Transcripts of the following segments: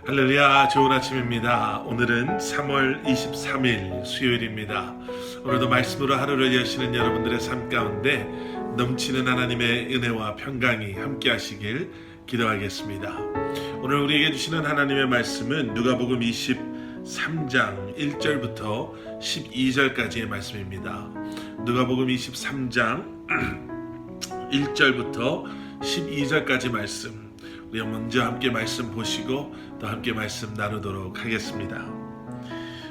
할렐루야, 좋은 아침입니다. 오늘은 3월 23일 수요일입니다. 오늘도 말씀으로 하루를 여시는 여러분들의 삶 가운데 넘치는 하나님의 은혜와 평강이 함께 하시길 기도하겠습니다. 오늘 우리에게 주시는 하나님의 말씀은 누가복음 23장 1절부터 12절까지의 말씀입니다. 누가복음 23장 1절부터 12절까지 말씀, 우리 먼저 함께 말씀 보시고 또 함께 말씀 나누도록 하겠습니다.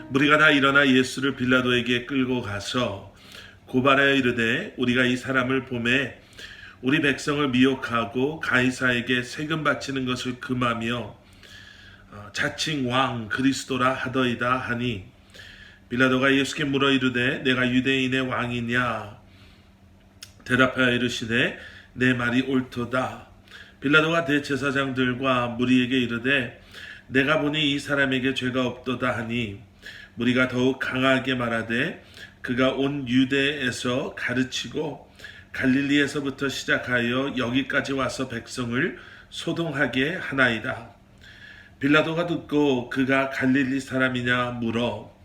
무리가 다 일어나 예수를 빌라도에게 끌고 가서 고발하여 이르되 우리가 이 사람을 보매 우리 백성을 미혹하고 가이사에게 세금 바치는 것을 금하며 자칭 왕 그리스도라 하더이다 하니, 빌라도가 예수께 물어 이르되 내가 유대인의 왕이냐? 대답하여 이르시되 내 말이 옳도다. 빌라도가 대제사장들과 무리에게 이르되 내가 보니 이 사람에게 죄가 없도다 하니, 무리가 더욱 강하게 말하되 그가 온 유대에서 가르치고 갈릴리에서부터 시작하여 여기까지 와서 백성을 소동하게 하나이다. 빌라도가 듣고 그가 갈릴리 사람이냐 물어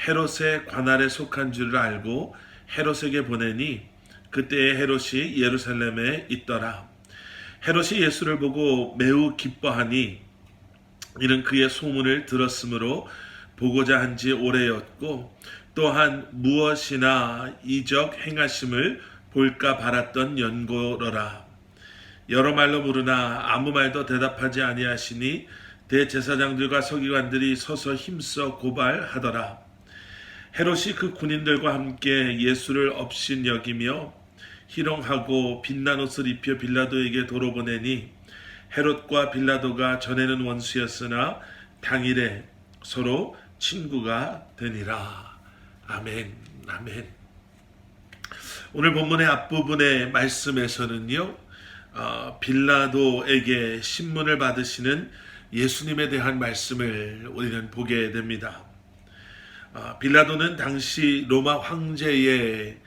헤롯의 관할에 속한 줄을 알고 헤롯에게 보내니, 그때에 헤롯이 예루살렘에 있더라. 헤롯이 예수를 보고 매우 기뻐하니 이는 그의 소문을 들었으므로 보고자 한 지 오래였고 또한 무엇이나 이적 행하심을 볼까 바랐던 연고로라. 여러 말로 물으나 아무 말도 대답하지 아니하시니 대제사장들과 서기관들이 서서 힘써 고발하더라. 헤롯이 그 군인들과 함께 예수를 업신여기며 희롱하고 빛난 옷을 입혀 빌라도에게 도로 보내니, 헤롯과 빌라도가 전에는 원수였으나 당일에 서로 친구가 되니라. 아멘, 아멘. 오늘 본문의 앞부분의 말씀에서는요, 빌라도에게 신문을 받으시는 예수님에 대한 말씀을 우리는 보게 됩니다. 빌라도는 당시 로마 황제의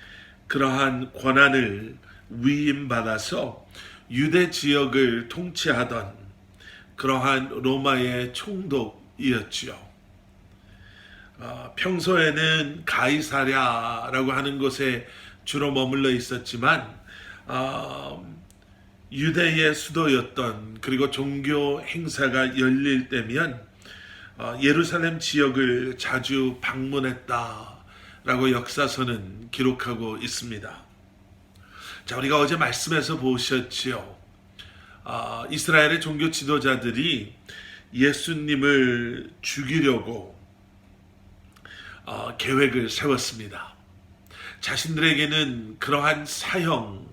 그러한 권한을 위임받아서 유대 지역을 통치하던 그러한 로마의 총독이었지요. 평소에는 가이사랴라고 하는 곳에 주로 머물러 있었지만 유대의 수도였던, 그리고 종교 행사가 열릴 때면 예루살렘 지역을 자주 방문했다라고 역사서는 기록하고 있습니다. 자, 우리가 어제 말씀에서 보셨지요. 이스라엘의 종교 지도자들이 예수님을 죽이려고 계획을 세웠습니다. 자신들에게는 그러한 사형이라는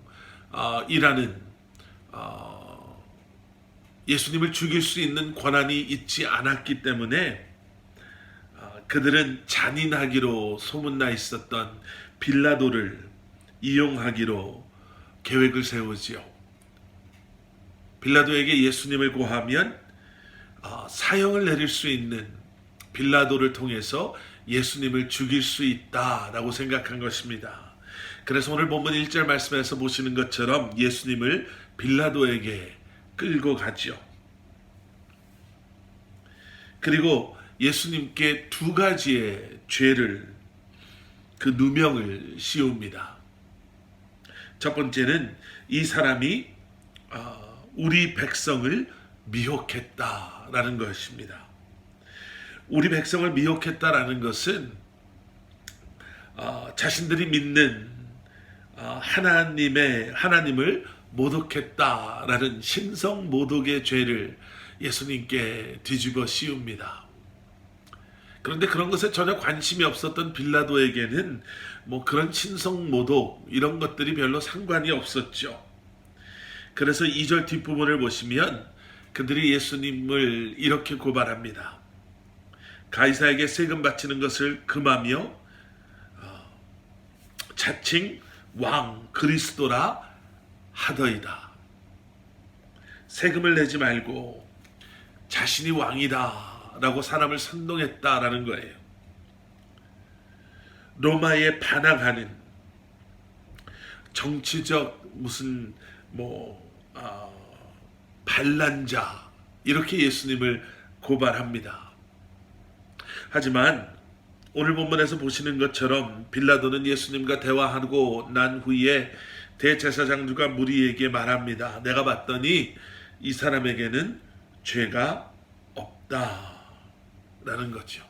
예수님을 죽일 수 있는 권한이 있지 않았기 때문에 그들은 잔인하기로 소문나 있었던 빌라도를 이용하기로 계획을 세우지요. 빌라도에게 예수님을 고하면 사형을 내릴 수 있는 빌라도를 통해서 예수님을 죽일 수 있다라고 생각한 것입니다. 그래서 오늘 본문 1절 말씀에서 보시는 것처럼 예수님을 빌라도에게 끌고 가죠. 그리고 예수님께 두 가지의 죄를, 그 누명을 씌웁니다. 첫 번째는 이 사람이 우리 백성을 미혹했다라는 것입니다. 우리 백성을 미혹했다라는 것은 자신들이 믿는 하나님을 모독했다라는 신성 모독의 죄를 예수님께 뒤집어 씌웁니다. 그런데 그런 것에 전혀 관심이 없었던 빌라도에게는 그런 신성 모독 이런 것들이 별로 상관이 없었죠. 그래서 2절 뒷부분을 보시면 그들이 예수님을 이렇게 고발합니다. 가이사에게 세금 바치는 것을 금하며 자칭 왕 그리스도라 하더이다. 세금을 내지 말고 자신이 왕이다 라고 사람을 선동했다라는 거예요. 로마에 반항하는 정치적 무슨 반란자 이렇게 예수님을 고발합니다. 하지만 오늘 본문에서 보시는 것처럼 빌라도는 예수님과 대화하고 난 후에 대제사장들과 무리에게 말합니다. 내가 봤더니 이 사람에게는 죄가 없다라는 거죠.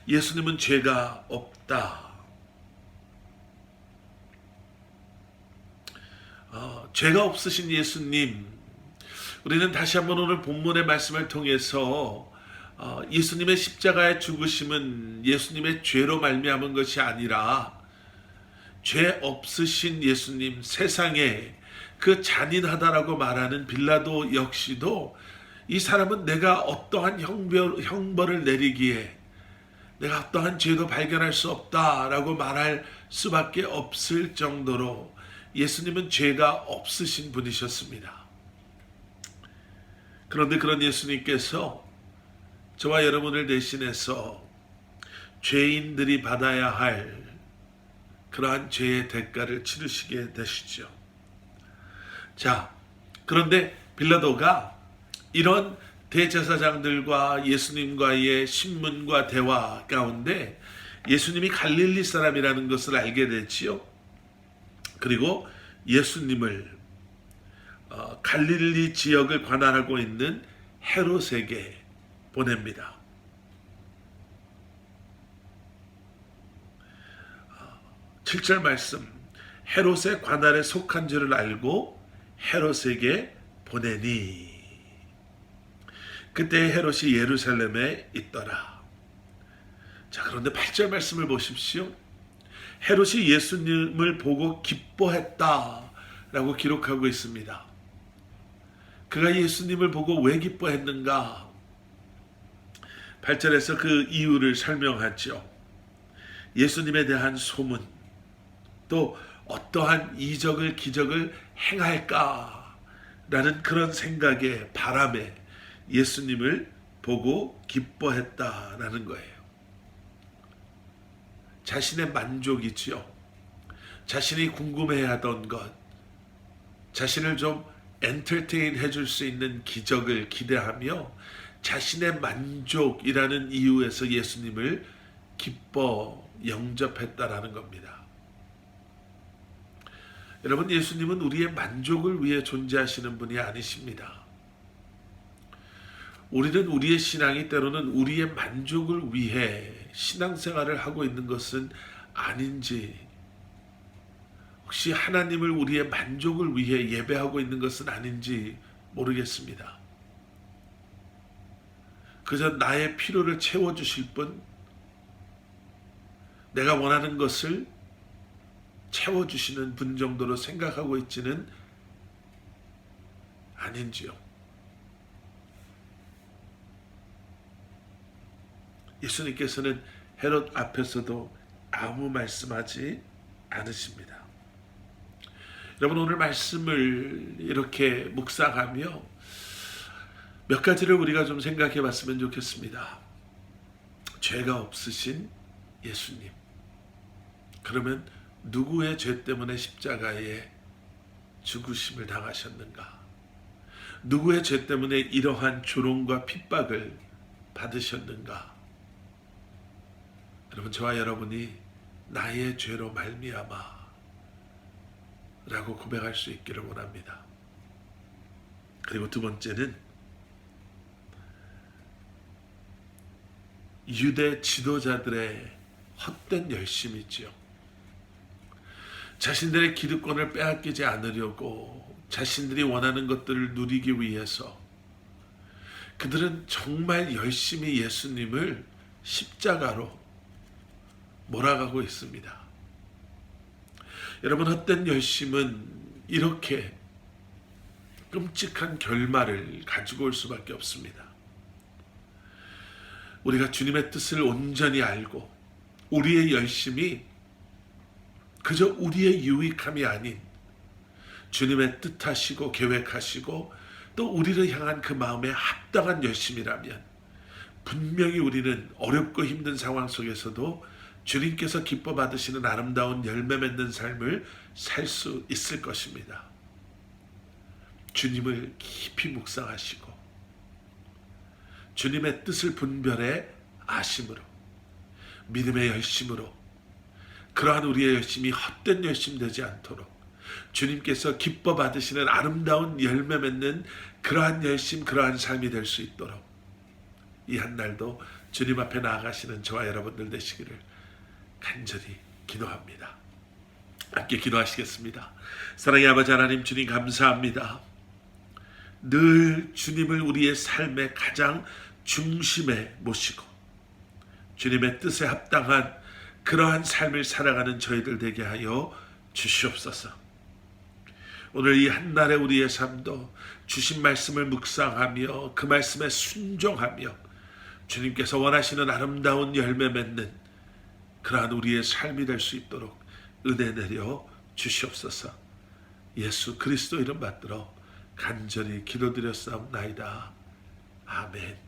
예수님은 죄가 없다. 죄가 없으신 예수님, 우리는 다시 한번 오늘 본문의 말씀을 통해서 예수님의 십자가의 죽으심은 예수님의 죄로 말미암은 것이 아니라 죄 없으신 예수님, 세상에 그 잔인하다라고 말하는 빌라도 역시도 이 사람은 내가 어떠한 형벌을 내리기에 내가 어떠한 죄도 발견할 수 없다라고 말할 수밖에 없을 정도로 예수님은 죄가 없으신 분이셨습니다. 그런데 그런 예수님께서 저와 여러분을 대신해서 죄인들이 받아야 할 그러한 죄의 대가를 치르시게 되시죠. 자, 그런데 빌라도가 이런 대제사장들과 예수님과의 신문과 대화 가운데 예수님이 갈릴리 사람이라는 것을 알게 됐지요. 그리고 예수님을 갈릴리 지역을 관할하고 있는 헤롯에게 보냅니다. 7절 말씀, 헤롯의 관할에 속한 줄을 알고 헤롯에게 보내니 그때 헤롯이 예루살렘에 있더라. 자, 그런데 8절 말씀을 보십시오. 헤롯이 예수님을 보고 기뻐했다라고 기록하고 있습니다. 그가 예수님을 보고 왜 기뻐했는가? 8절에서 그 이유를 설명하죠. 예수님에 대한 소문, 또 어떠한 이적을 기적을 행할까라는 그런 생각에 바람에 예수님을 보고 기뻐했다라는 거예요. 자신의 만족이지요. 자신이 궁금해하던 것, 자신을 좀 엔터테인 해줄 수 있는 기적을 기대하며 자신의 만족이라는 이유에서 예수님을 기뻐 영접했다라는 겁니다. 여러분, 예수님은 우리의 만족을 위해 존재하시는 분이 아니십니다. 우리는 우리의 신앙이 때로는 우리의 만족을 위해 신앙생활을 하고 있는 것은 아닌지, 혹시 하나님을 우리의 만족을 위해 예배하고 있는 것은 아닌지 모르겠습니다. 그저 나의 필요를 채워주실 분, 내가 원하는 것을 채워주시는 분 정도로 생각하고 있지는 아닌지요. 예수님께서는 헤롯 앞에서도 아무 말씀하지 않으십니다. 여러분, 오늘 말씀을 이렇게 묵상하며 몇 가지를 우리가 좀 생각해 봤으면 좋겠습니다. 죄가 없으신 예수님. 그러면 누구의 죄 때문에 십자가에 죽으심을 당하셨는가? 누구의 죄 때문에 이러한 조롱과 핍박을 받으셨는가? 여러분, 저와 여러분이 나의 죄로 말미암아 라고 고백할 수 있기를 원합니다. 그리고 두 번째는 유대 지도자들의 헛된 열심이지요. 자신들의 기득권을 빼앗기지 않으려고 자신들이 원하는 것들을 누리기 위해서 그들은 정말 열심히 예수님을 십자가로 몰아가고 있습니다. 여러분, 헛된 열심은 이렇게 끔찍한 결말을 가지고 올 수밖에 없습니다. 우리가 주님의 뜻을 온전히 알고 우리의 열심이 그저 우리의 유익함이 아닌 주님의 뜻하시고 계획하시고 또 우리를 향한 그 마음에 합당한 열심이라면 분명히 우리는 어렵고 힘든 상황 속에서도 주님께서 기뻐 받으시는 아름다운 열매 맺는 삶을 살 수 있을 것입니다. 주님을 깊이 묵상하시고 주님의 뜻을 분별해 아심으로 믿음의 열심으로 그러한 우리의 열심이 헛된 열심 되지 않도록 주님께서 기뻐 받으시는 아름다운 열매 맺는 그러한 열심, 그러한 삶이 될 수 있도록 이 한 날도 주님 앞에 나아가시는 저와 여러분들 되시기를 간절히 기도합니다. 함께 기도하시겠습니다. 사랑의 아버지 하나님, 주님 감사합니다. 늘 주님을 우리의 삶의 가장 중심에 모시고 주님의 뜻에 합당한 그러한 삶을 살아가는 저희들 되게 하여 주시옵소서. 오늘 이 한날의 우리의 삶도 주신 말씀을 묵상하며 그 말씀에 순종하며 주님께서 원하시는 아름다운 열매 맺는 그러한 우리의 삶이 될 수 있도록 은혜 내려 주시옵소서. 예수 그리스도 이름 받들어 간절히 기도드렸사옵나이다. 아멘.